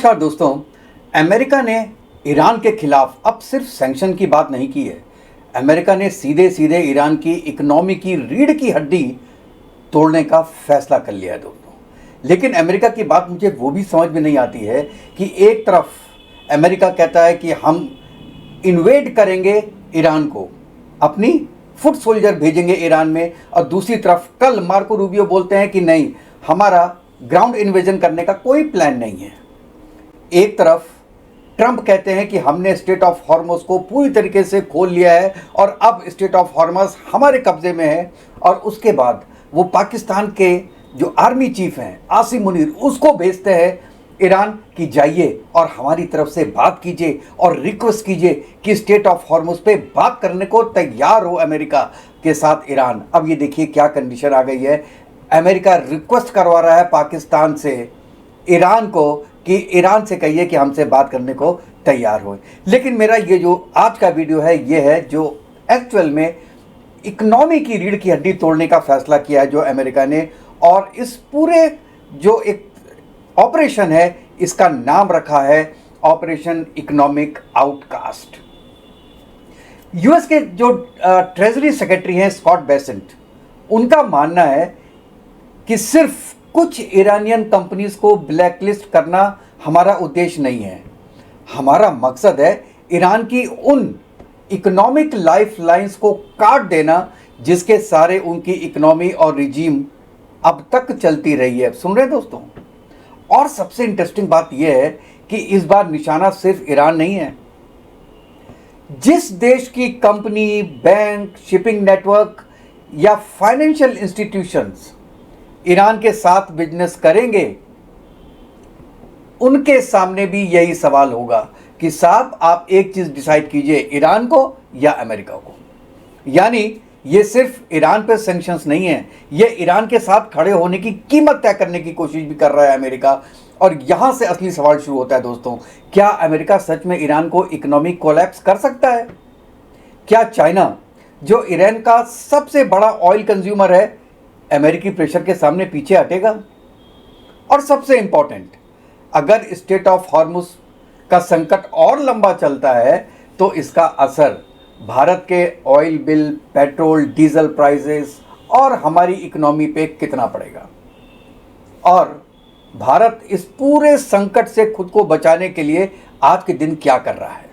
नमस्कार दोस्तों। अमेरिका ने ईरान के खिलाफ अब सिर्फ सैंक्शन की बात नहीं की है। अमेरिका ने सीधे सीधे ईरान की इकोनॉमी की रीढ़ की हड्डी तोड़ने का फैसला कर लिया है दोस्तों। लेकिन अमेरिका की बात मुझे वो भी समझ में नहीं आती है कि एक तरफ अमेरिका कहता है कि हम इन्वेड करेंगे ईरान को, अपनी फुट सोल्जर भेजेंगे ईरान में, और दूसरी तरफ कल मार्को रूबियो बोलते हैं कि नहीं, हमारा ग्राउंड इन्वेजन करने का कोई प्लान नहीं है। एक तरफ ट्रंप कहते हैं कि हमने स्टेट ऑफ हॉर्मस को पूरी तरीके से खोल लिया है और अब स्टेट ऑफ हॉर्मस हमारे कब्जे में है, और उसके बाद वो पाकिस्तान के जो आर्मी चीफ हैं आसिम मुनीर, उसको भेजते हैं ईरान की जाइए और हमारी तरफ से बात कीजिए और रिक्वेस्ट कीजिए कि स्टेट ऑफ हॉर्मस पे बात करने को तैयार हो अमेरिका के साथ ईरान। अब ये देखिए क्या कंडीशन आ गई है। अमेरिका रिक्वेस्ट करवा रहा है पाकिस्तान से ईरान को कि ईरान से कहिए कि हमसे बात करने को तैयार हो। लेकिन मेरा ये जो आज का वीडियो है ये है जो एक्चुअल में इकोनॉमी की रीढ़ की हड्डी तोड़ने का फैसला किया है जो अमेरिका ने, और इस पूरे जो एक ऑपरेशन है इसका नाम रखा है ऑपरेशन इकोनॉमिक आउटकास्ट। यूएस के जो ट्रेजरी सेक्रेटरी हैं स्कॉट बेसेंट, उनका मानना है कि सिर्फ कुछ ईरानियन कंपनीज को ब्लैकलिस्ट करना हमारा उद्देश्य नहीं है। हमारा मकसद है ईरान की उन इकोनॉमिक लाइफलाइंस को काट देना जिसके सारे उनकी इकोनॉमी और रिजीम अब तक चलती रही है। सुन रहे हैं दोस्तों? और सबसे इंटरेस्टिंग बात यह है कि इस बार निशाना सिर्फ ईरान नहीं है। जिस देश की कंपनी, बैंक, शिपिंग नेटवर्क या फाइनेंशियल इंस्टीट्यूशंस ईरान के साथ बिजनेस करेंगे, उनके सामने भी यही सवाल होगा कि साहब आप एक चीज डिसाइड कीजिए, ईरान को या अमेरिका को। यानी ये सिर्फ ईरान पे सैंक्शंस नहीं है, ये ईरान के साथ खड़े होने की कीमत तय करने की कोशिश भी कर रहा है अमेरिका। और यहां से असली सवाल शुरू होता है दोस्तों, क्या अमेरिका सच में ईरान को इकोनॉमिक कोलैप्स कर सकता है? क्या चाइना, जो ईरान का सबसे बड़ा ऑयल कंज्यूमर है, अमेरिकी प्रेशर के सामने पीछे हटेगा? और सबसे इंपॉर्टेंट, अगर स्टेट ऑफ हॉर्मुज का संकट और लंबा चलता है तो इसका असर भारत के oil bill, petrol, diesel prices और हमारी इकोनॉमी पे कितना पड़ेगा? और भारत इस पूरे संकट से खुद को बचाने के लिए आज के दिन क्या कर रहा है?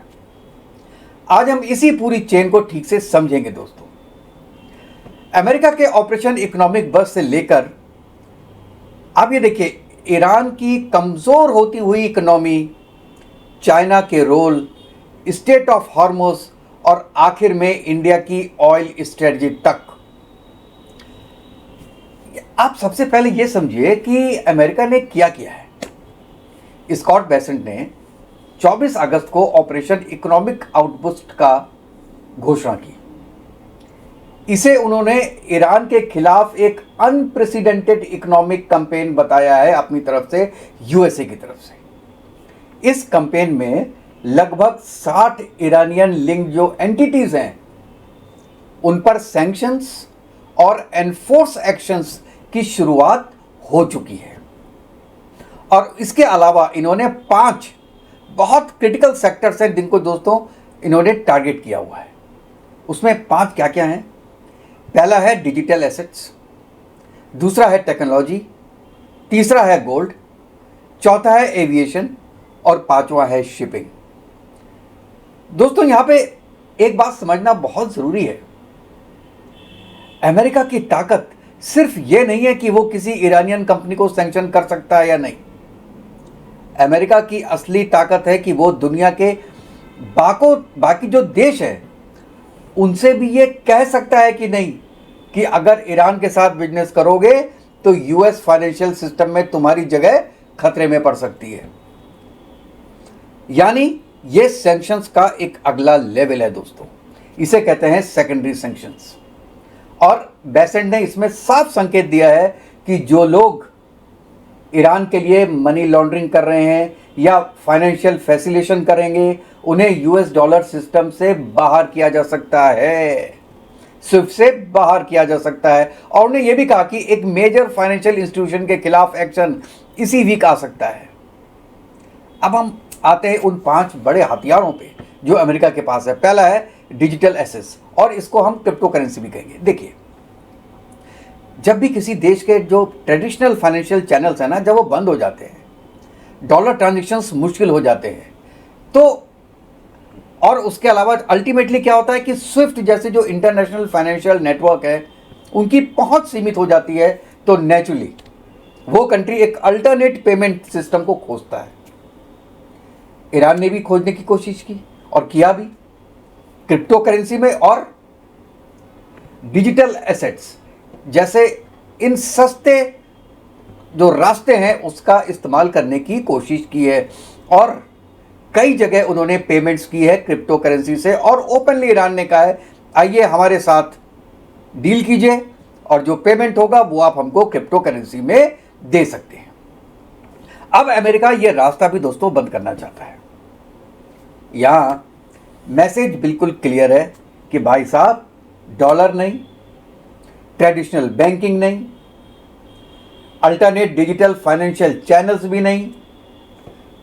आज हम इसी पूरी चेन को ठीक से समझेंगे दोस्तों। अमेरिका के ऑपरेशन इकोनॉमिक बस्ट से लेकर आप ये देखिए ईरान की कमजोर होती हुई इकोनॉमी, चाइना के रोल, स्टेट ऑफ हॉर्मुज और आखिर में इंडिया की ऑयल स्ट्रेटजी तक। आप सबसे पहले यह समझिए कि अमेरिका ने क्या किया है। स्कॉट बेसेंट ने 24 अगस्त को ऑपरेशन इकोनॉमिक आउटबूस्ट का घोषणा की। इसे उन्होंने ईरान के खिलाफ एक अनप्रेसिडेंटेड इकोनॉमिक कैंपेन बताया है अपनी तरफ से, यूएसए की तरफ से। इस कैंपेन में लगभग 60 ईरानियन लिंक जो एंटिटीज हैं उन पर सैंक्शंस और एनफोर्स एक्शंस की शुरुआत हो चुकी है। और इसके अलावा इन्होंने 5 बहुत क्रिटिकल सेक्टर्स हैं जिनको दोस्तों इन्होंने टारगेट किया हुआ है। उसमें 5 क्या क्या हैं? पहला है डिजिटल एसेट्स, दूसरा है टेक्नोलॉजी, तीसरा है गोल्ड, चौथा है एविएशन और पांचवा है शिपिंग। दोस्तों यहां पे एक बात समझना बहुत जरूरी है। अमेरिका की ताकत सिर्फ ये नहीं है कि वो किसी ईरानियन कंपनी को सैंक्शन कर सकता है या नहीं। अमेरिका की असली ताकत है कि वो दुनिया के बाकी जो देश है उनसे भी ये कह सकता है कि नहीं कि अगर ईरान के साथ बिजनेस करोगे तो यूएस फाइनेंशियल सिस्टम में तुम्हारी जगह खतरे में पड़ सकती है। यानी ये सैंक्शंस का एक अगला लेवल है दोस्तों, इसे कहते हैं सेकेंडरी सैंक्शंस। और बेसेंट ने इसमें साफ संकेत दिया है कि जो लोग ईरान के लिए मनी लॉन्ड्रिंग कर रहे हैं या फाइनेंशियल फैसिलिटेशन करेंगे, उन्हें यूएस डॉलर सिस्टम से बाहर किया जा सकता है, स्विफ्ट से बाहर किया जा सकता है। और उन्हें यह भी कहा कि एक मेजर फाइनेंशियल इंस्टीट्यूशन के खिलाफ एक्शन इसी वीक आ सकता है। अब हम आते हैं उन 5 बड़े हथियारों पे जो अमेरिका के पास है। पहला है डिजिटल एसेट्स, और इसको हम क्रिप्टो करेंसी भी कहेंगे। देखिए, जब भी किसी देश के जो ट्रेडिशनल फाइनेंशियल चैनल्स हैं ना, जब वो बंद हो जाते हैं, डॉलर ट्रांजेक्शन्स मुश्किल हो जाते हैं, तो और उसके अलावा अल्टीमेटली क्या होता है कि स्विफ्ट जैसे जो इंटरनेशनल फाइनेंशियल नेटवर्क है उनकी पहुंच सीमित हो जाती है, तो नेचुरली वो कंट्री एक अल्टरनेट पेमेंट सिस्टम को खोजता है। ईरान ने भी खोजने की कोशिश की और किया भी, क्रिप्टो करेंसी में और डिजिटल एसेट्स जैसे इन सस्ते जो रास्ते हैं उसका इस्तेमाल करने की कोशिश की है, और कई जगह उन्होंने पेमेंट्स की है क्रिप्टो करेंसी से। और ओपनली ईरान ने कहा है, आइए हमारे साथ डील कीजिए और जो पेमेंट होगा वो आप हमको क्रिप्टो करेंसी में दे सकते हैं। अब अमेरिका ये रास्ता भी दोस्तों बंद करना चाहता है। यहां मैसेज बिल्कुल क्लियर है कि भाई साहब, डॉलर नहीं, ट्रेडिशनल बैंकिंग नहीं, अल्टरनेट डिजिटल फाइनेंशियल चैनल्स भी नहीं,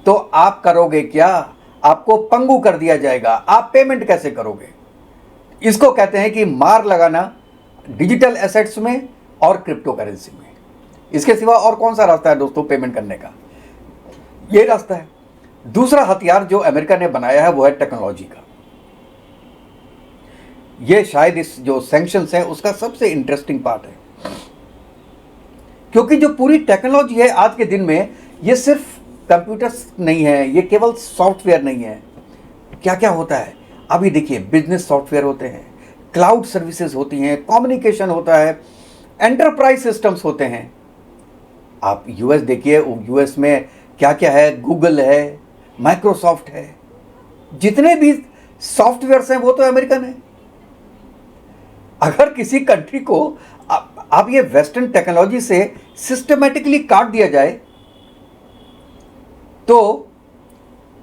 तो आप करोगे क्या? आपको पंगु कर दिया जाएगा। आप पेमेंट कैसे करोगे? इसको कहते हैं कि मार लगाना डिजिटल एसेट्स में और क्रिप्टो करेंसी में। इसके सिवा और कौन सा रास्ता है दोस्तों पेमेंट करने का? ये रास्ता है। दूसरा हथियार जो अमेरिका ने बनाया है वो है टेक्नोलॉजी का। ये शायद इस जो सैंक्शंस है उसका सबसे इंटरेस्टिंग पार्ट है, क्योंकि जो पूरी टेक्नोलॉजी है आज के दिन में, ये सिर्फ कंप्यूटर्स नहीं है, ये केवल सॉफ्टवेयर नहीं है। क्या क्या होता है अभी देखिए, बिजनेस सॉफ्टवेयर होते हैं, क्लाउड सर्विसेज होती हैं, कम्युनिकेशन होता है, एंटरप्राइज सिस्टम्स होते हैं। आप यूएस देखिए, यूएस में क्या क्या है, गूगल है, माइक्रोसॉफ्ट है, जितने भी सॉफ्टवेयर्स हैं वो तो अमेरिकन है। अगर किसी कंट्री को आप ये वेस्टर्न टेक्नोलॉजी से सिस्टमेटिकली काट दिया जाए तो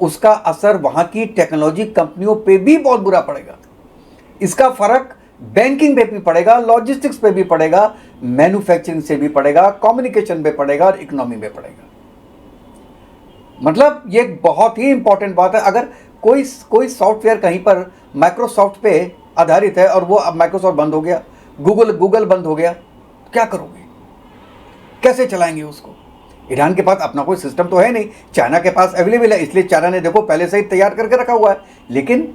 उसका असर वहां की टेक्नोलॉजी कंपनियों पे भी बहुत बुरा पड़ेगा। इसका फर्क बैंकिंग पे भी पड़ेगा, लॉजिस्टिक्स पे भी पड़ेगा, मैन्युफैक्चरिंग से भी पड़ेगा, कम्युनिकेशन पे पड़ेगा और इकोनॉमी में पड़ेगा। मतलब ये बहुत ही इंपॉर्टेंट बात है। अगर कोई सॉफ्टवेयर कहीं पर माइक्रोसॉफ्ट पे आधारित है और वो अब माइक्रोसॉफ्ट बंद हो गया, गूगल बंद हो गया, तो क्या करोगे? कैसे चलाएंगे उसको? ईरान के पास अपना कोई सिस्टम तो है नहीं, चाइना के पास अवेलेबल है, इसलिए चाइना ने देखो पहले से ही तैयार करके रखा हुआ है। लेकिन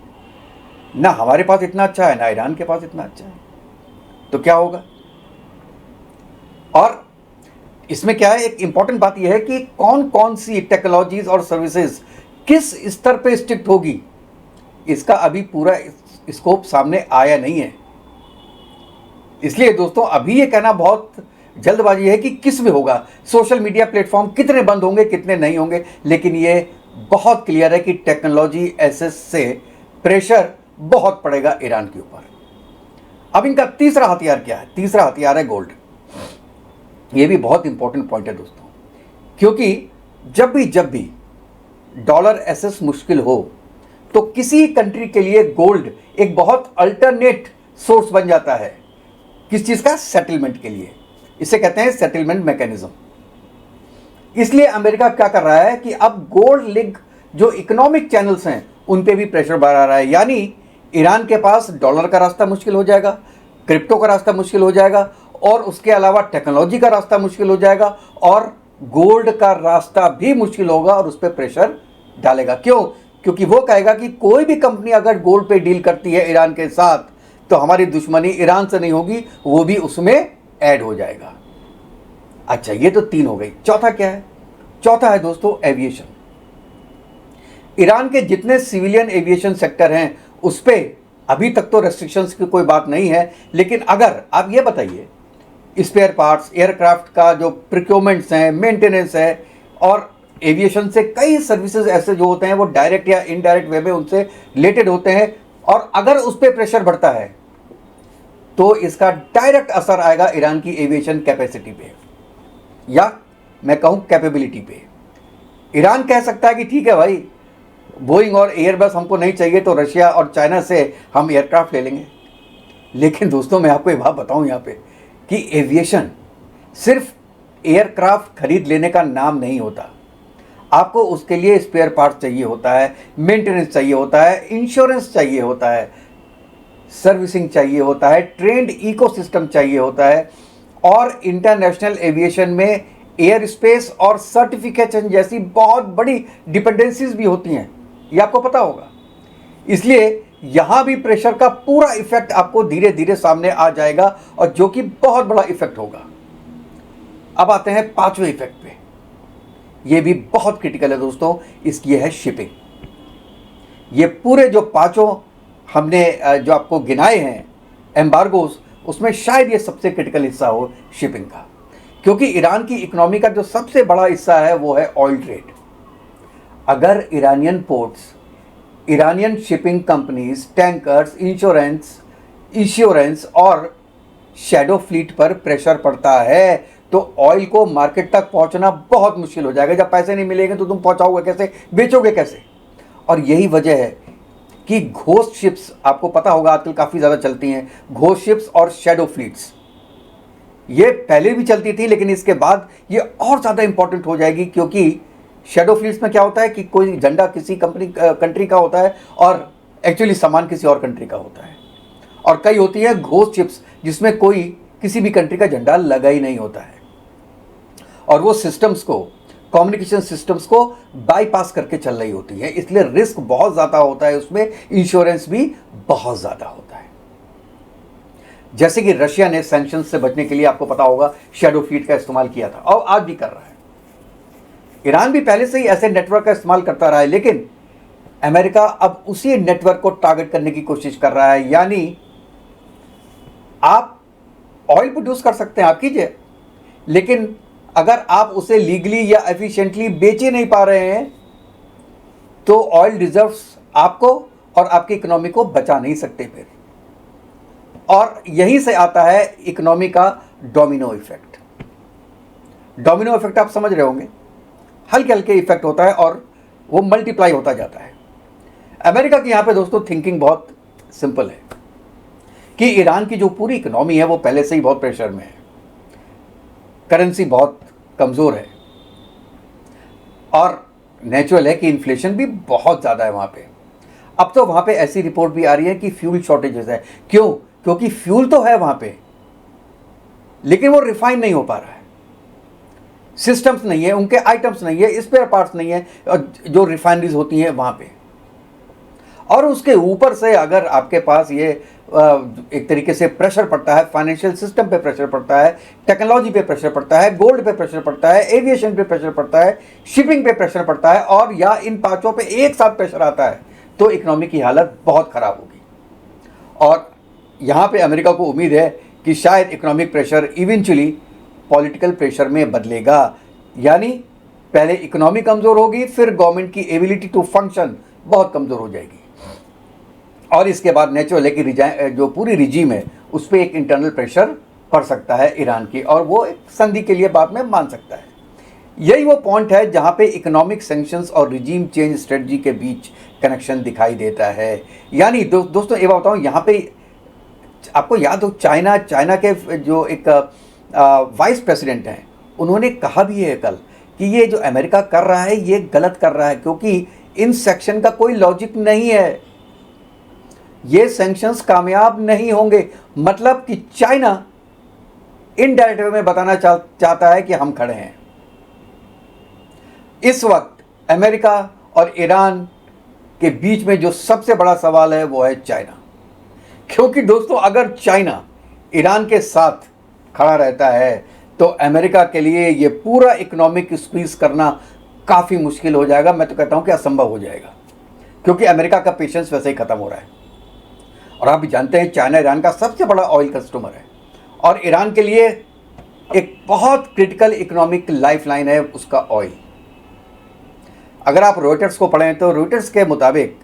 ना हमारे पास इतना अच्छा है, ना ईरान के पास इतना अच्छा है, तो क्या होगा? और इसमें क्या है, एक इंपॉर्टेंट बात यह है कि कौन कौन सी टेक्नोलॉजीज और सर्विसेज किस स्तर पे स्ट्रिक्ट होगी, इसका अभी पूरा स्कोप सामने आया नहीं है। इसलिए दोस्तों अभी ये कहना बहुत जल्दबाजी है कि किस में होगा, सोशल मीडिया प्लेटफॉर्म कितने बंद होंगे, कितने नहीं होंगे। लेकिन ये बहुत क्लियर है कि टेक्नोलॉजी एसेस से प्रेशर बहुत पड़ेगा ईरान के ऊपर। अब इनका तीसरा हथियार क्या है? तीसरा हथियार है गोल्ड। ये भी बहुत इंपॉर्टेंट पॉइंट है दोस्तों, क्योंकि जब भी डॉलर एसेस मुश्किल हो तो किसी कंट्री के लिए गोल्ड एक बहुत अल्टरनेट सोर्स बन जाता है। किस चीज का? सेटलमेंट के लिए। इसे कहते हैं सेटलमेंट मैकेनिज्म। इसलिए अमेरिका क्या कर रहा है कि अब गोल्ड लिंक जो इकोनॉमिक चैनल्स हैं उन पे भी प्रेशर बढ़ा रहा है। यानी ईरान के पास डॉलर का रास्ता मुश्किल हो जाएगा, क्रिप्टो का रास्ता मुश्किल हो जाएगा, और उसके अलावा टेक्नोलॉजी का रास्ता मुश्किल हो जाएगा, और गोल्ड का रास्ता भी मुश्किल होगा और उस पर प्रेशर डालेगा। क्यों? क्योंकि वो कहेगा कि कोई भी कंपनी अगर गोल्ड पे डील करती है ईरान के साथ तो हमारी दुश्मनी ईरान से नहीं होगी, वो भी उसमें ऐड हो जाएगा। अच्छा, ये तो 3 हो गई। चौथा क्या है? चौथा है दोस्तों एविएशन। ईरान के जितने सिविलियन एविएशन सेक्टर हैं उस पर अभी तक तो रेस्ट्रिक्शंस की कोई बात नहीं है, लेकिन अगर आप ये बताइए, स्पेयर पार्ट्स, एयरक्राफ्ट का जो प्रिक्योरमेंट्स हैं, मेंटेनेंस है, और एविएशन से कई सर्विसेज ऐसे जो होते हैं वो डायरेक्ट या इनडायरेक्ट वे में उनसे रिलेटेड होते हैं, और अगर उस पर प्रेशर बढ़ता है तो इसका डायरेक्ट असर आएगा ईरान की एविएशन कैपेसिटी पे, या मैं कहूं कैपेबिलिटी पे। ईरान कह सकता है कि ठीक है भाई, बोइंग और एयरबस हमको नहीं चाहिए तो रशिया और चाइना से हम एयरक्राफ्ट ले लेंगे। लेकिन दोस्तों मैं आपको एक बात बताऊं यहाँ पे कि एविएशन सिर्फ एयरक्राफ्ट खरीद लेने का नाम नहीं होता। आपको उसके लिए स्पेयर पार्ट्स चाहिए होता है, मेंटेनेंस चाहिए होता है, इंश्योरेंस चाहिए होता है, सर्विसिंग चाहिए होता है, ट्रेंड इकोसिस्टम चाहिए होता है, और इंटरनेशनल एविएशन में एयर स्पेस और सर्टिफिकेशन जैसी बहुत बड़ी डिपेंडेंसीज भी होती हैं, ये आपको पता होगा। इसलिए यहां भी प्रेशर का पूरा इफेक्ट आपको धीरे धीरे सामने आ जाएगा, और जो कि बहुत बड़ा इफेक्ट होगा। अब आते हैं पांचवें इफेक्ट पे, ये भी बहुत क्रिटिकल है दोस्तों, इसकी है शिपिंग। ये पूरे जो पांचों हमने जो आपको गिनाए हैं एम्बार्गोज, उसमें शायद ये सबसे क्रिटिकल हिस्सा हो शिपिंग का, क्योंकि ईरान की इकोनॉमी का जो सबसे बड़ा हिस्सा है वो है ऑयल ट्रेड। अगर Iranian ports, Iranian shipping companies, tankers, insurance और शैडो फ्लीट पर प्रेशर पड़ता है तो ऑयल को मार्केट तक पहुंचना बहुत मुश्किल हो जाएगा। जब पैसे नहीं मिलेंगे तो तुम पहुंचाओगे कैसे, बेचोगे कैसे? और यही वजह है कि घोस्ट शिप्स, आपको पता होगा आजकल काफ़ी ज़्यादा चलती हैं घोस्ट शिप्स और शैडो फ्लीट्स। ये पहले भी चलती थी, लेकिन इसके बाद ये और ज़्यादा इंपॉर्टेंट हो जाएगी, क्योंकि शैडो फ्लीट्स में क्या होता है कि कोई झंडा किसी कंट्री का होता है और एक्चुअली सामान किसी और कंट्री का होता है, और कई होती है घोस्ट शिप्स जिसमें कोई किसी भी कंट्री का झंडा लगा ही नहीं होता है, और वो सिस्टम्स को, कम्युनिकेशन सिस्टम्स को बाईपास करके चल रही होती है। इसलिए रिस्क बहुत ज़्यादा होता है उसमें, इंश्योरेंस भी बहुत ज़्यादा होता है। जैसे कि रशिया ने सैंक्शन से बचने के लिए, आपको पता होगा, शैडो फ्लीट का इस्तेमाल किया था, और आज भी कर रहा है। ईरान भी पहले से ही ऐसे नेटवर्क का इस्तेमाल करता रहा है, लेकिन अमेरिका अब उसी नेटवर्क को टारगेट करने की कोशिश कर रहा है। यानी आप ऑयल प्रोड्यूस कर सकते हैं, आप कीजिए, लेकिन अगर आप उसे लीगली या एफिशिएंटली बेच ही नहीं पा रहे हैं तो ऑयल रिजर्व्स आपको और आपकी इकोनॉमी को बचा नहीं सकते फिर। और यहीं से आता है इकोनॉमी का डोमिनो इफेक्ट। डोमिनो इफेक्ट आप समझ रहे होंगे, हल्के हल्के इफेक्ट होता है और वो मल्टीप्लाई होता जाता है। अमेरिका की यहाँ पे दोस्तों थिंकिंग बहुत सिंपल है कि ईरान की जो पूरी इकोनॉमी है वो पहले से ही बहुत प्रेशर में है, करेंसी बहुत कमज़ोर है, और नेचुरल है कि इन्फ्लेशन भी बहुत ज़्यादा है वहाँ पे। अब तो वहाँ पे ऐसी रिपोर्ट भी आ रही है कि फ्यूल शॉर्टेजेस है। क्यों? क्योंकि फ्यूल तो है वहाँ पे, लेकिन वो रिफाइन नहीं हो पा रहा है, सिस्टम्स नहीं है, उनके आइटम्स नहीं है, स्पेयर पार्ट्स नहीं है जो रिफाइनरीज होती हैं वहाँ पे। और उसके ऊपर से अगर आपके पास ये एक तरीके से प्रेशर पड़ता है, फाइनेंशियल सिस्टम पे प्रेशर पड़ता है, टेक्नोलॉजी पे प्रेशर पड़ता है, गोल्ड पे प्रेशर पड़ता है, एविएशन पे प्रेशर पड़ता है, शिपिंग पे प्रेशर पड़ता है, और या इन पांचों पे एक साथ प्रेशर आता है, तो इकोनॉमी की हालत बहुत ख़राब होगी। और यहाँ पे अमेरिका को उम्मीद है कि शायद economic pressure eventually political pressure में बदलेगा। यानी पहले इकोनॉमी कमज़ोर होगी, फिर गवर्नमेंट की एबिलिटी टू फंक्शन बहुत कमज़ोर हो जाएगी, और इसके बाद नेचुरल है कि जो पूरी रिजीम है उस पर एक इंटरनल प्रेशर पड़ सकता है ईरान की, और वो एक संधि के लिए बाद में मान सकता है। यही वो पॉइंट है जहाँ पे इकोनॉमिक सैंक्शंस और रिजीम चेंज स्ट्रेटजी के बीच कनेक्शन दिखाई देता है। यानी दोस्तों ये बात बताऊँ, यहाँ पे आपको याद हो चाइना के जो एक वाइस प्रेसिडेंट हैं, उन्होंने कहा भी है कल कि ये जो अमेरिका कर रहा है ये गलत कर रहा है, क्योंकि इन सेक्शन का कोई लॉजिक नहीं है, ये सैंक्शंस कामयाब नहीं होंगे। मतलब कि चाइना इनडायरेक्ट वे में बताना चाहता है कि हम खड़े हैं। इस वक्त अमेरिका और ईरान के बीच में जो सबसे बड़ा सवाल है वो है चाइना, क्योंकि दोस्तों अगर चाइना ईरान के साथ खड़ा रहता है तो अमेरिका के लिए ये पूरा इकोनॉमिक स्क्वीज करना काफ़ी मुश्किल हो जाएगा। मैं तो कहता हूं कि असंभव हो जाएगा, क्योंकि अमेरिका का पेशेंस वैसे ही ख़त्म हो रहा है। और आप भी जानते हैं चाइना ईरान का सबसे बड़ा ऑयल कस्टमर है, और ईरान के लिए एक बहुत क्रिटिकल इकोनॉमिक लाइफलाइन है उसका ऑयल। अगर आप रॉयटर्स को पढ़ें तो रॉयटर्स के मुताबिक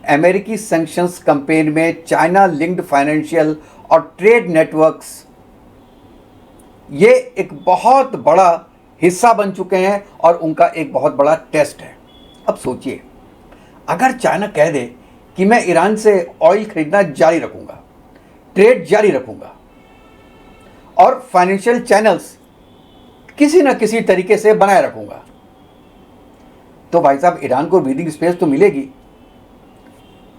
अमेरिकी सैंक्शंस कैंपेन में चाइना लिंक्ड फाइनेंशियल और ट्रेड नेटवर्क्स ये एक बहुत बड़ा हिस्सा बन चुके हैं और उनका एक बहुत बड़ा टेस्ट है। अब सोचिए, अगर चाइना कह दे कि मैं ईरान से ऑयल खरीदना जारी रखूंगा, ट्रेड जारी रखूंगा, और फाइनेंशियल चैनल्स किसी न किसी तरीके से बनाए रखूंगा, तो भाई साहब ईरान को ब्रीदिंग स्पेस तो मिलेगी।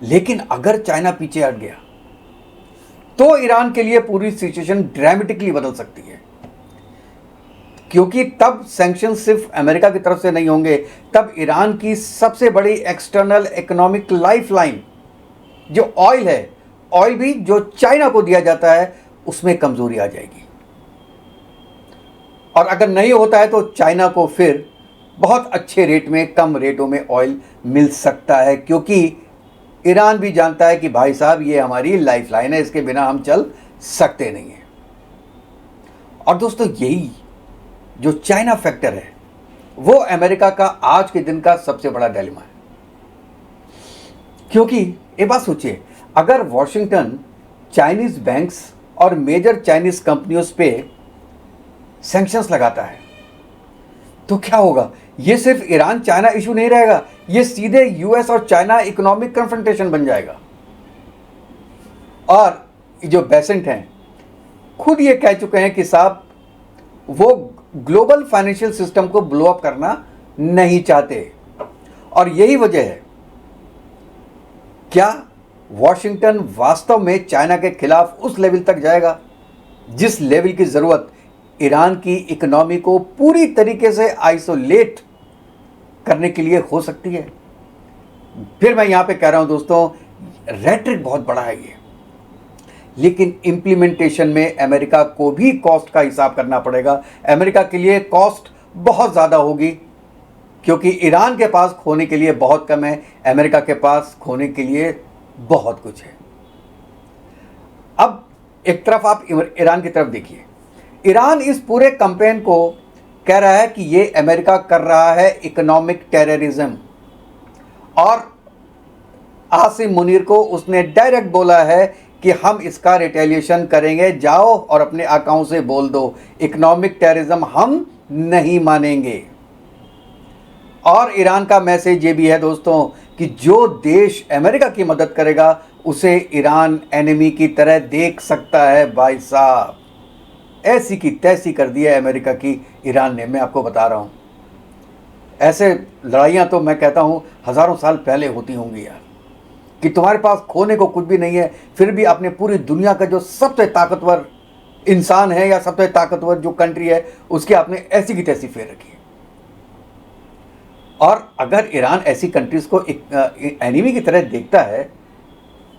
लेकिन अगर चाइना पीछे हट गया तो ईरान के लिए पूरी सिचुएशन ड्रामेटिकली बदल सकती है, क्योंकि तब सैंक्शन सिर्फ अमेरिका की तरफ से नहीं होंगे, तब ईरान की सबसे बड़ी एक्सटर्नल इकोनॉमिक लाइफलाइन जो ऑयल है, ऑयल भी जो चाइना को दिया जाता है, उसमें कमजोरी आ जाएगी। और अगर नहीं होता है तो चाइना को फिर बहुत अच्छे रेट में, कम रेटों में ऑयल मिल सकता है, क्योंकि ईरान भी जानता है कि भाई साहब ये हमारी लाइफलाइन है, इसके बिना हम चल सकते नहीं हैं। और दोस्तों यही जो चाइना फैक्टर है वो अमेरिका का आज के दिन का सबसे बड़ा डिलेमा है। क्योंकि एक बात सोचिए, अगर वॉशिंगटन चाइनीज बैंक्स और मेजर चाइनीज कंपनियों पे सैंक्शंस लगाता है तो क्या होगा? ये सिर्फ ईरान चाइना इशू नहीं रहेगा, ये सीधे यूएस और चाइना इकोनॉमिक कन्फ्रंटेशन बन जाएगा। और जो बेसेंट हैं खुद ये कह चुके हैं कि साहब वो ग्लोबल फाइनेंशियल सिस्टम को ब्लो अप करना नहीं चाहते। और यही वजह है, क्या वॉशिंगटन वास्तव में चाइना के खिलाफ उस लेवल तक जाएगा जिस लेवल की जरूरत ईरान की इकोनॉमी को पूरी तरीके से आइसोलेट करने के लिए हो सकती है? फिर मैं यहां पे कह रहा हूं दोस्तों, रेटरिक बहुत बड़ा है ये, लेकिन इंप्लीमेंटेशन में अमेरिका को भी कॉस्ट का हिसाब करना पड़ेगा। अमेरिका के लिए कॉस्ट बहुत ज़्यादा होगी, क्योंकि ईरान के पास खोने के लिए बहुत कम है, अमेरिका के पास खोने के लिए बहुत कुछ है। अब एक तरफ आप ईरान की तरफ देखिए, ईरान इस पूरे कैंपेन को कह रहा है कि ये अमेरिका कर रहा है इकोनॉमिक टेररिज्म, और आसिम मुनीर को उसने डायरेक्ट बोला है कि हम इसका रिटेलिएशन करेंगे, जाओ और अपने आकाओं से बोल दो इकोनॉमिक टेररिज्म हम नहीं मानेंगे। और ईरान का मैसेज ये भी है दोस्तों कि जो देश अमेरिका की मदद करेगा उसे ईरान एनिमी की तरह देख सकता है। भाई साहब ऐसी की तैसी कर दी है अमेरिका की ईरान ने, मैं आपको बता रहा हूँ। ऐसे लड़ाइयाँ तो मैं कहता हूँ हज़ारों साल पहले होती होंगी यार, कि तुम्हारे पास खोने को कुछ भी नहीं है, फिर भी आपने पूरी दुनिया का जो सबसे ताकतवर इंसान है या सबसे ताकतवर जो कंट्री है उसकी आपने ऐसी की तैसी फेर रखी है। और अगर ईरान ऐसी कंट्रीज़ को एनिमी की तरह देखता है,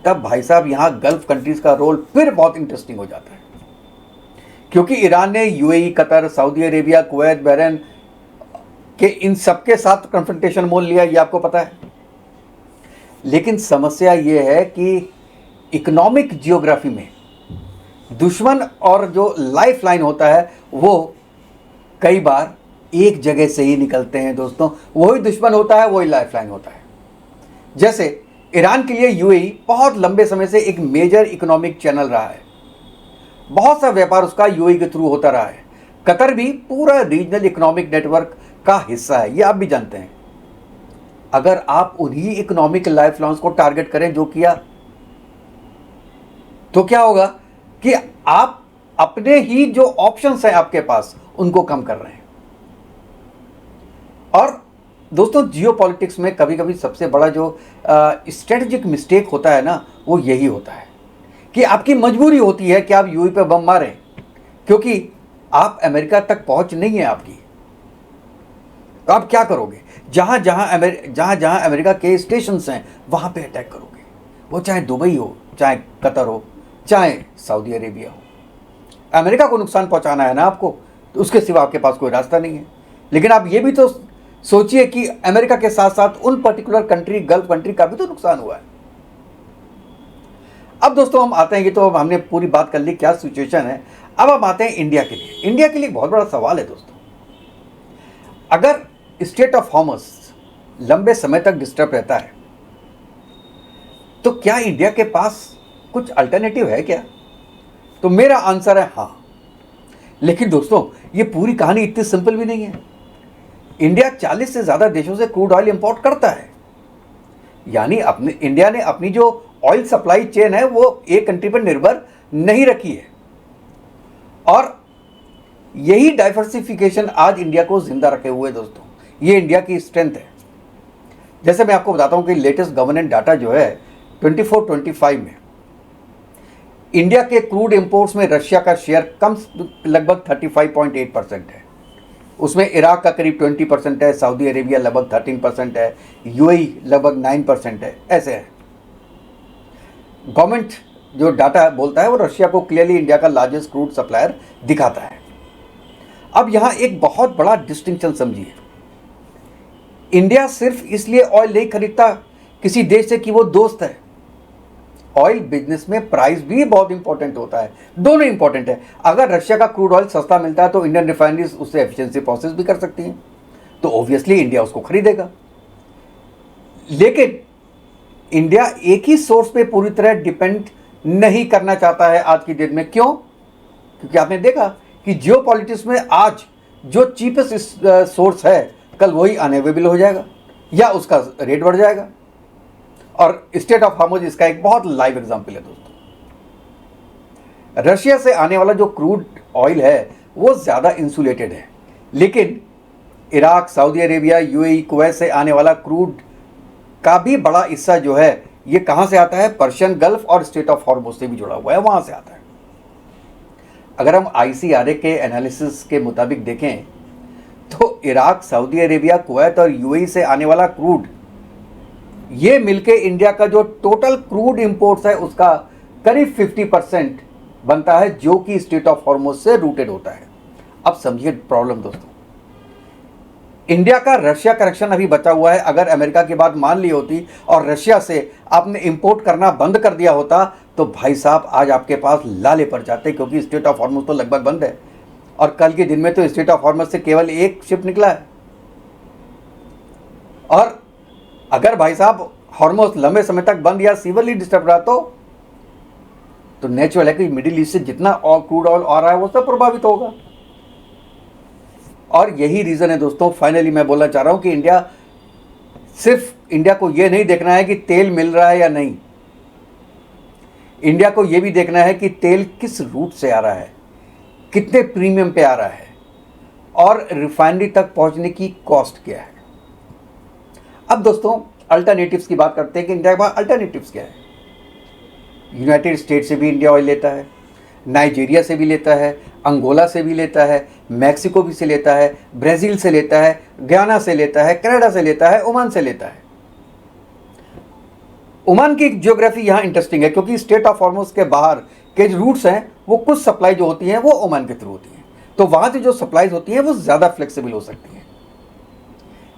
तब भाई साहब यहाँ गल्फ कंट्रीज़ का रोल फिर बहुत इंटरेस्टिंग हो जाता है, क्योंकि ईरान ने UAE, Qatar, Saudi Arabia, Kuwait, Bahrain के इन सबके साथ कन्फ्रंटेशन मोल लिया, ये आपको पता है। लेकिन समस्या ये है कि इकोनॉमिक जियोग्राफी में दुश्मन और जो लाइफ लाइन होता है वो कई बार एक जगह से ही निकलते हैं दोस्तों। वही दुश्मन होता है, वही लाइफ लाइन होता है। जैसे ईरान के लिए यूएई बहुत लंबे समय से एक मेजर इकोनॉमिक चैनल रहा है, बहुत सा व्यापार उसका यूएई के थ्रू होता रहा है। कतर भी पूरा रीजनल इकोनॉमिक नेटवर्क का हिस्सा है, ये आप भी जानते हैं। अगर आप उन्हीं इकोनॉमिक लाइफ लाइन्स को टारगेट करें जो किया, तो क्या होगा कि आप अपने ही जो ऑप्शंस हैं आपके पास उनको कम कर रहे हैं। और दोस्तों जियोपॉलिटिक्स में कभी कभी सबसे बड़ा जो स्ट्रेटेजिक मिस्टेक होता है ना, वो यही होता है कि आपकी मजबूरी होती है कि आप यूएई पे बम मारें, क्योंकि आप अमेरिका तक पहुंच नहीं है आपकी। तो आप क्या करोगे? जहां जहां अमेरिका के स्टेशंस हैं वहां पे अटैक करोगे, वो चाहे दुबई हो, चाहे कतर हो, चाहे सऊदी अरेबिया हो। अमेरिका को नुकसान पहुंचाना है ना आपको, तो उसके सिवा आपके पास कोई रास्ता नहीं है। लेकिन आप ये भी तो सोचिए कि अमेरिका के साथ साथ उन पर्टिकुलर कंट्री, गल्फ कंट्री का भी तो नुकसान हुआ है। अब दोस्तों हम आते हैं कि तो अब हमने पूरी बात कर ली क्या सिचुएशन है। अब हम आते हैं इंडिया के लिए। इंडिया के लिए बहुत बड़ा सवाल है दोस्तों। अगर स्टेट ऑफ हॉर्मस लंबे समय तक डिस्टर्ब रहता है तो क्या इंडिया के पास कुछ अल्टरनेटिव है क्या? तो मेरा आंसर है हाँ। लेकिन दोस्तों ये पूरी कहानी इतनी सिंपल भी नहीं है। इंडिया 40 से ज़्यादा देशों से क्रूड ऑयल इंपोर्ट करता है, यानी इंडिया ने अपनी जो ऑयल सप्लाई चेन है वो एक कंट्री पर निर्भर नहीं रखी है। और यही डाइवर्सिफिकेशन आज इंडिया को जिंदा रखे हुए दोस्तों, ये इंडिया की स्ट्रेंथ है। जैसे मैं आपको बताता हूँ कि लेटेस्ट गवर्नमेंट डाटा जो है 24-25 में इंडिया के क्रूड इंपोर्ट्स में रशिया का शेयर कम लगभग 35.8% है। उसमें इराक का करीब 20% है, सऊदी अरेबिया लगभग 13% है, यूएई लगभग 9% है। ऐसे है, गवर्नमेंट जो डाटा बोलता है वो रशिया को क्लियरली इंडिया का लार्जेस्ट क्रूड सप्लायर दिखाता है। अब यहां एक बहुत बड़ा डिस्टिंक्शन समझिए, इंडिया सिर्फ इसलिए ऑयल नहीं खरीदता किसी देश से कि वो दोस्त है। ऑयल बिजनेस में प्राइस भी बहुत इंपॉर्टेंट होता है, दोनों इंपॉर्टेंट है। अगर रशिया का क्रूड ऑयल सस्ता मिलता है तो इंडियन रिफाइनरीज उससे एफिशिएंसी प्रोसेस भी कर सकती हैं, तो ऑब्वियसली इंडिया उसको खरीदेगा। लेकिन इंडिया एक ही सोर्स पे पूरी तरह डिपेंड नहीं करना चाहता है आज की डेट में। क्यों? क्योंकि आपने देखा कि जियोपॉलिटिक्स में आज जो चीपेस्ट सोर्स है कल वही अनअवेलेबल हो जाएगा या उसका रेट बढ़ जाएगा। और स्टेट ऑफ हार्मोज इसका एक बहुत लाइव एग्जांपल है दोस्तों। रशिया से आने वाला जो क्रूड ऑयल है वो ज़्यादा इंसुलेटेड है, लेकिन Iraq, Saudi Arabia, UAE, Kuwait से आने वाला क्रूड का भी बड़ा हिस्सा जो है ये कहाँ से आता है? पर्शियन गल्फ और स्टेट ऑफ हार्मोज से भी जुड़ा हुआ है, वहाँ से आता है। अगर हम ICRA के एनालिसिस के मुताबिक देखें तो इराक, सऊदी अरेबिया, कुवैत और यूएई से आने वाला क्रूड ये मिलके इंडिया का जो टोटल क्रूड इंपोर्ट्स है उसका करीब 50% बनता है, जो कि स्टेट ऑफ हार्मोज से रूटेड होता है। अब समझिए प्रॉब्लम दोस्तों, इंडिया का रशिया कनेक्शन अभी बचा हुआ है। अगर अमेरिका की बात मान ली होती और रशिया से आपने इंपोर्ट करना बंद कर दिया होता तो भाई साहब आज आपके पास लाले पड़ जाते, क्योंकि स्टेट ऑफ हार्मोज तो लगभग बंद है और कल के दिन में तो स्टेट ऑफ हार्मोज से केवल एक शिप निकला है। और अगर भाई साहब हार्मोज लंबे समय तक बंद या सीवियरली डिस्टर्ब रहा तो नेचुरल है कि मिडिल ईस्ट से जितना क्रूड ऑयल आ रहा है वो सब प्रभावित होगा। और यही रीज़न है दोस्तों, फाइनली मैं बोलना चाह रहा हूं कि इंडिया को ये नहीं देखना है कि तेल मिल रहा है या नहीं, इंडिया को ये भी देखना है कि तेल किस रूट से आ रहा है, कितने प्रीमियम पे आ रहा है और रिफाइनरी तक पहुंचने की कॉस्ट क्या है। अब दोस्तों अल्टरनेटिव्स की बात करते हैं कि इंडिया के पास अल्टरनेटिव्स क्या है। यूनाइटेड स्टेट से भी इंडिया ऑयल लेता है, नाइजीरिया से भी लेता है, अंगोला से भी लेता है, मैक्सिको भी से लेता है, ब्राज़ील से लेता है, गयाना से लेता है, कनाडा से लेता है, ओमान से लेता है। ओमान की ज्योग्राफी यहाँ इंटरेस्टिंग है क्योंकि स्टेट ऑफ हार्मोज के बाहर के जो रूट्स हैं वो कुछ सप्लाई जो होती हैं वो ओमान के थ्रू होती हैं, तो वहाँ से जो सप्लाईज होती हैं वो ज़्यादा फ्लेक्सिबल हो सकती हैं।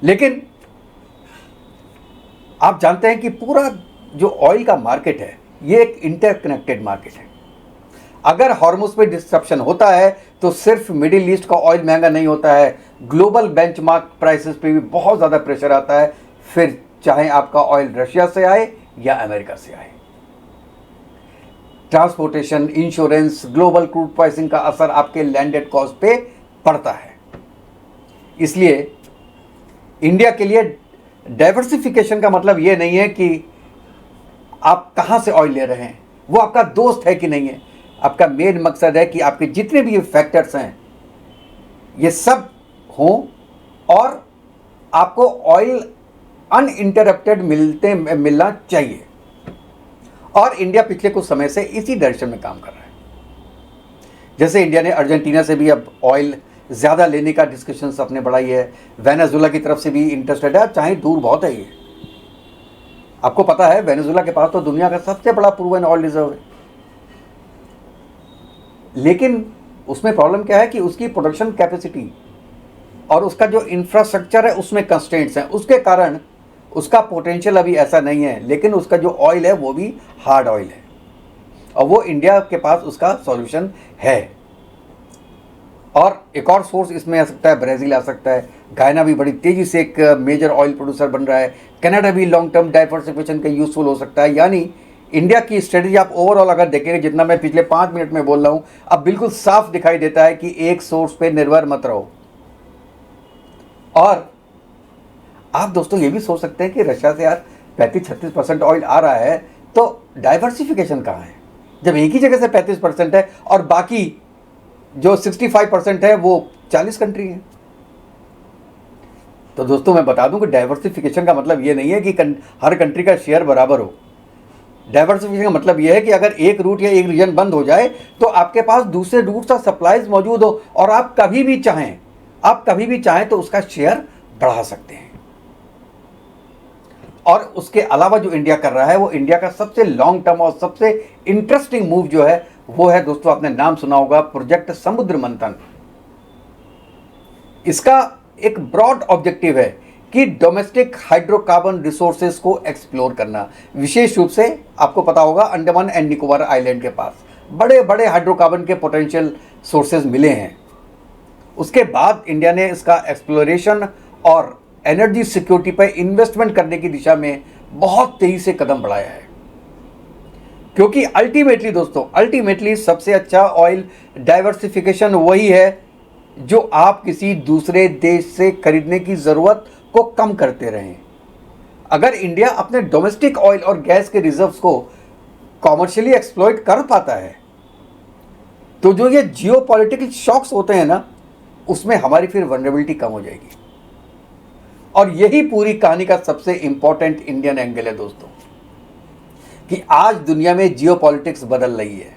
लेकिन आप जानते हैं कि पूरा जो ऑयल का मार्केट है ये एक इंटरकनेक्टेड मार्केट है। अगर हार्मोज पे डिस्ट्रप्शन होता है तो सिर्फ मिडिल ईस्ट का ऑयल महंगा नहीं होता है, ग्लोबल बेंचमार्क प्राइसेस पे भी बहुत ज़्यादा प्रेशर आता है, फिर चाहे आपका ऑयल रशिया से आए या अमेरिका से आए। Transportation, insurance, global crude pricing का असर आपके लैंडेड कॉस्ट पे पड़ता है। इसलिए इंडिया के लिए डाइवर्सिफिकेशन का मतलब ये नहीं है कि आप कहाँ से ऑयल ले रहे हैं, वो आपका दोस्त है कि नहीं है। आपका मेन मकसद है कि आपके जितने भी ये फैक्टर्स हैं ये सब हों और आपको ऑयल अनइंटरप्टेड मिलना चाहिए। और इंडिया पिछले कुछ समय से इसी डायरेक्शन में काम कर रहा है। जैसे इंडिया ने अर्जेंटीना से भी अब ऑयल ज़्यादा लेने का डिस्कशंस अपने बढ़ाई है, वेनेजुएला की तरफ से भी इंटरेस्टेड है, चाहे दूर बहुत है ये। आपको पता है वेनेजुएला के पास तो दुनिया का सबसे बड़ा प्रूवन ऑयल रिजर्व है, लेकिन उसमें प्रॉब्लम क्या है कि उसकी प्रोडक्शन कैपेसिटी और उसका जो इंफ्रास्ट्रक्चर है उसमें कंस्ट्रेंट्स हैं, उसके कारण उसका पोटेंशियल अभी ऐसा नहीं है। लेकिन उसका जो ऑयल है वो भी हार्ड ऑयल है और वो इंडिया के पास उसका सॉल्यूशन है। और एक और सोर्स इसमें आ सकता है, ब्राज़ील आ सकता है, गायना भी बड़ी तेज़ी से एक मेजर ऑयल प्रोड्यूसर बन रहा है, कनाडा भी लॉन्ग टर्म डाइवर्सिफिकेशन का यूजफुल हो सकता है। यानी इंडिया की स्ट्रेटजी आप ओवरऑल अगर देखेंगे, जितना मैं पिछले 5 मिनट में बोल रहा हूँ, अब बिल्कुल साफ दिखाई देता है कि एक सोर्स पे निर्भर मत रहो। और आप दोस्तों ये भी सोच सकते हैं कि रशिया से यार 35-36% ऑयल आ रहा है, तो डाइवर्सिफिकेशन कहाँ है जब एक ही जगह से 35% है और बाकी जो 65% है वो 40 कंट्री हैं। तो दोस्तों मैं बता दूं कि डाइवर्सिफिकेशन का मतलब ये नहीं है कि हर कंट्री का शेयर बराबर हो। डाइवर्सिफिकेशन का मतलब ये है कि अगर एक रूट या एक रीजन बंद हो जाए तो आपके पास दूसरे रूट का सप्लाईज मौजूद हो और आप कभी भी चाहें तो उसका शेयर बढ़ा सकते हैं। और उसके अलावा जो इंडिया कर रहा है वो इंडिया का सबसे लॉन्ग टर्म और सबसे इंटरेस्टिंग मूव जो है वो है दोस्तों, आपने नाम सुना होगा, प्रोजेक्ट समुद्र मंथन। इसका एक ब्रॉड ऑब्जेक्टिव है कि डोमेस्टिक हाइड्रोकार्बन रिसोर्सेज को एक्सप्लोर करना। विशेष रूप से आपको पता होगा अंडमान एंड निकोबार आइलैंड के पास बड़े बड़े हाइड्रोकार्बन के पोटेंशियल सोर्सेज मिले हैं। उसके बाद इंडिया ने इसका एक्सप्लोरेशन और एनर्जी सिक्योरिटी पर इन्वेस्टमेंट करने की दिशा में बहुत तेजी से कदम बढ़ाया है, क्योंकि अल्टीमेटली सबसे अच्छा ऑयल डाइवर्सिफिकेशन वही है जो आप किसी दूसरे देश से खरीदने की जरूरत को कम करते रहें। अगर इंडिया अपने डोमेस्टिक ऑयल और गैस के रिजर्व्स को कॉमर्शियली एक्सप्लॉइट कर पाता है तो जो ये जियोपॉलिटिकल शॉक्स होते हैं ना, उसमें हमारी फिर वल्नरेबिलिटी कम हो जाएगी। और यही पूरी कहानी का सबसे इंपॉर्टेंट इंडियन एंगल है दोस्तों, कि आज दुनिया में जियोपॉलिटिक्स बदल रही है।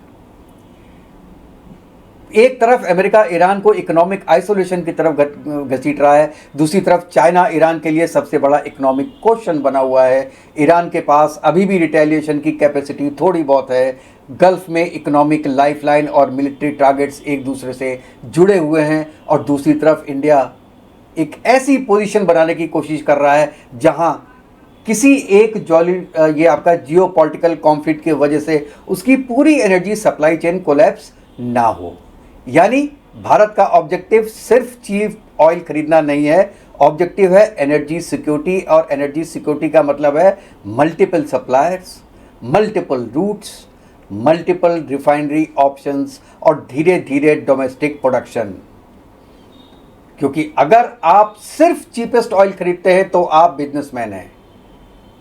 एक तरफ अमेरिका ईरान को इकोनॉमिक आइसोलेशन की तरफ घसीट रहा है, दूसरी तरफ चाइना ईरान के लिए सबसे बड़ा इकोनॉमिक क्वेश्चन बना हुआ है। ईरान के पास अभी भी रिटेलिएशन की कैपेसिटी थोड़ी बहुत है। गल्फ में इकोनॉमिक लाइफलाइन और मिलिट्री टारगेट्स एक दूसरे से जुड़े हुए हैं, और दूसरी तरफ इंडिया एक ऐसी पोजीशन बनाने की कोशिश कर रहा है जहां किसी एक ये आपका जियोपॉलिटिकल कॉन्फ्लिक्ट की वजह से उसकी पूरी एनर्जी सप्लाई चेन कोलैप्स ना हो। यानी भारत का ऑब्जेक्टिव सिर्फ चीप ऑयल खरीदना नहीं है, ऑब्जेक्टिव है एनर्जी सिक्योरिटी, और एनर्जी सिक्योरिटी का मतलब है multiple suppliers, multiple routes, multiple refinery options और धीरे धीरे डोमेस्टिक प्रोडक्शन। क्योंकि अगर आप सिर्फ चीपेस्ट ऑयल खरीदते हैं तो आप बिजनेसमैन हैं,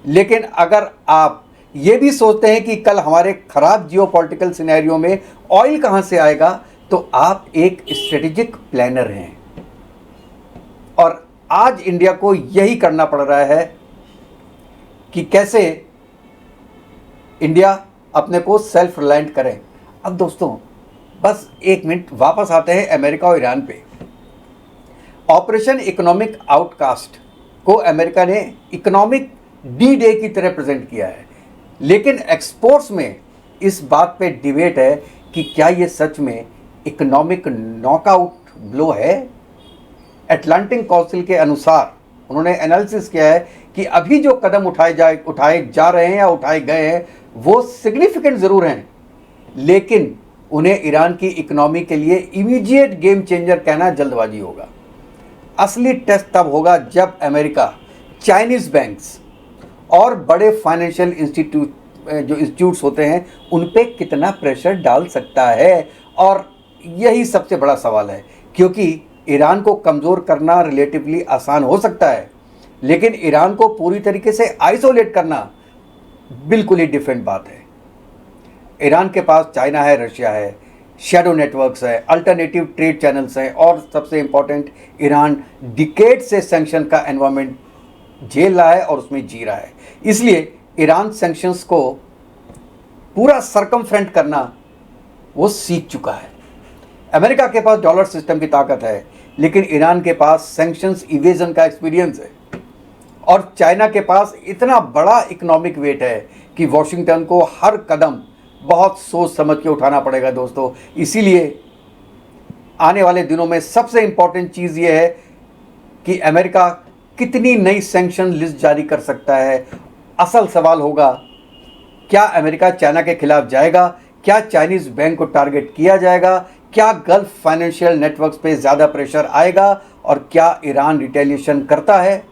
लेकिन अगर आप ये भी सोचते हैं कि कल हमारे खराब जियोपॉलिटिकल सिनेरियो में ऑयल कहां से आएगा, तो आप एक स्ट्रेटेजिक प्लानर हैं। और आज इंडिया को यही करना पड़ रहा है कि कैसे इंडिया अपने को सेल्फ रिलायंट करे। अब दोस्तों बस एक मिनट वापस आते हैं अमेरिका और ईरान पे। ऑपरेशन इकोनॉमिक आउटकास्ट को अमेरिका ने इकोनॉमिक डी डे की तरह प्रेजेंट किया है, लेकिन एक्सपोर्ट्स में इस बात पे डिबेट है कि क्या ये सच में इकोनॉमिक नॉकआउट ब्लो है। अटलांटिक काउंसिल के अनुसार उन्होंने एनालिसिस किया है कि अभी जो कदम उठाए जा रहे हैं या उठाए गए हैं वो सिग्निफिकेंट ज़रूर हैं, लेकिन उन्हें ईरान की इकोनॉमी के लिए इमीडिएट गेम चेंजर कहना जल्दबाजी होगा। असली टेस्ट तब होगा जब अमेरिका चाइनीज़ बैंक्स और बड़े फाइनेंशियल इंस्टीट्यूट्स होते हैं उन पे कितना प्रेशर डाल सकता है। और यही सबसे बड़ा सवाल है, क्योंकि ईरान को कमज़ोर करना रिलेटिवली आसान हो सकता है, लेकिन ईरान को पूरी तरीके से आइसोलेट करना बिल्कुल ही डिफरेंट बात है। ईरान के पास चाइना है, रशिया है, शैडो नेटवर्क्स है, अल्टरनेटिव ट्रेड चैनल्स हैं, और सबसे इंपॉर्टेंट ईरान डिकेड से सैंक्शन का एनवायरनमेंट झेल रहा है और उसमें जी रहा है। इसलिए ईरान सैंक्शंस को पूरा सरकमफ्रंट करना वो सीख चुका है। अमेरिका के पास डॉलर सिस्टम की ताकत है, लेकिन ईरान के पास सैंक्शंस इवेजन का एक्सपीरियंस है, और चाइना के पास इतना बड़ा इकोनॉमिक वेट है कि वॉशिंगटन को हर कदम बहुत सोच समझ के उठाना पड़ेगा दोस्तों। इसीलिए आने वाले दिनों में सबसे इंपॉर्टेंट चीज़ ये है कि अमेरिका कितनी नई सैंक्शन लिस्ट जारी कर सकता है। असल सवाल होगा, क्या अमेरिका चाइना के खिलाफ जाएगा, क्या चाइनीज़ बैंक को टारगेट किया जाएगा, क्या गल्फ फाइनेंशियल नेटवर्क्स पे ज़्यादा प्रेशर आएगा, और क्या ईरान रिटेलिएशन करता है,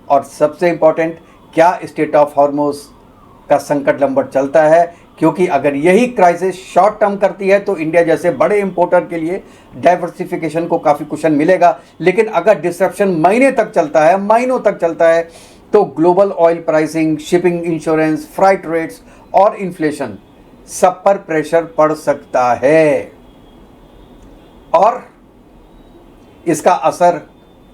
और सबसे इंपॉर्टेंट क्या स्टेट ऑफ हॉर्मुज का संकट लंबट चलता है। क्योंकि अगर यही क्राइसिस शॉर्ट टर्म करती है तो इंडिया जैसे बड़े इंपोर्टर के लिए डाइवर्सिफिकेशन को काफ़ी कुशन मिलेगा, लेकिन अगर डिसरप्शन महीनों तक चलता है तो global oil pricing, shipping insurance, freight rates और इन्फ्लेशन सब पर प्रेशर पड़ सकता है, और इसका असर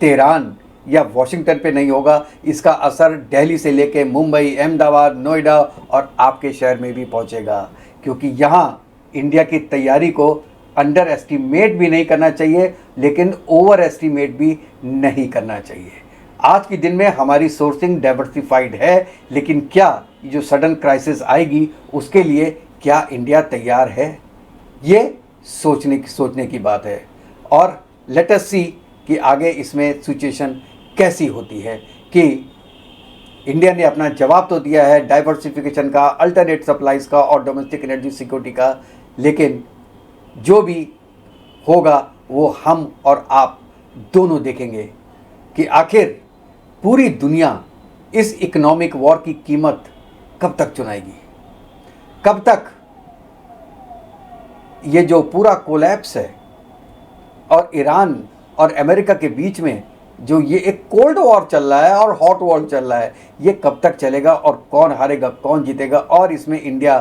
तेहरान, या वॉशिंगटन पे नहीं होगा, इसका असर दिल्ली से लेके मुंबई, अहमदाबाद, नोएडा और आपके शहर में भी पहुंचेगा। क्योंकि यहाँ इंडिया की तैयारी को अंडर एस्टिमेट भी नहीं करना चाहिए, लेकिन ओवर एस्टिमेट भी नहीं करना चाहिए। आज के दिन में हमारी सोर्सिंग डाइवर्सिफाइड है, लेकिन क्या जो सडन क्राइसिस आएगी उसके लिए क्या इंडिया तैयार है, ये सोचने की बात है। और लेट अस सी कि आगे इसमें सिचुएशन कैसी होती है। कि इंडिया ने अपना जवाब तो दिया है डाइवर्सिफिकेशन का, अल्टरनेट सप्लाईज का और डोमेस्टिक एनर्जी सिक्योरिटी का, लेकिन जो भी होगा वो हम और आप दोनों देखेंगे कि आखिर पूरी दुनिया इस इकोनॉमिक वॉर की कीमत कब तक चुनाएगी, कब तक ये जो पूरा कोलैप्स है और ईरान और अमेरिका के बीच में जो ये एक कोल्ड वॉर चल रहा है और हॉट वॉर चल रहा है, ये कब तक चलेगा और कौन हारेगा कौन जीतेगा और इसमें इंडिया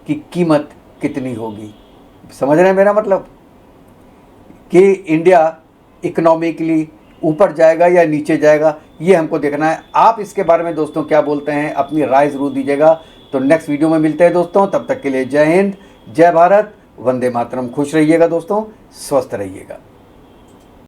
की कीमत कितनी होगी। समझ रहे हैं मेरा मतलब कि इंडिया इकोनॉमिकली ऊपर जाएगा या नीचे जाएगा, ये हमको देखना है। आप इसके बारे में दोस्तों क्या बोलते हैं, अपनी राय ज़रूर दीजिएगा। तो नेक्स्ट वीडियो में मिलते हैं दोस्तों, तब तक के लिए जय हिंद, जय भारत, वंदे मातरम। खुश रहिएगा दोस्तों, स्वस्थ रहिएगा।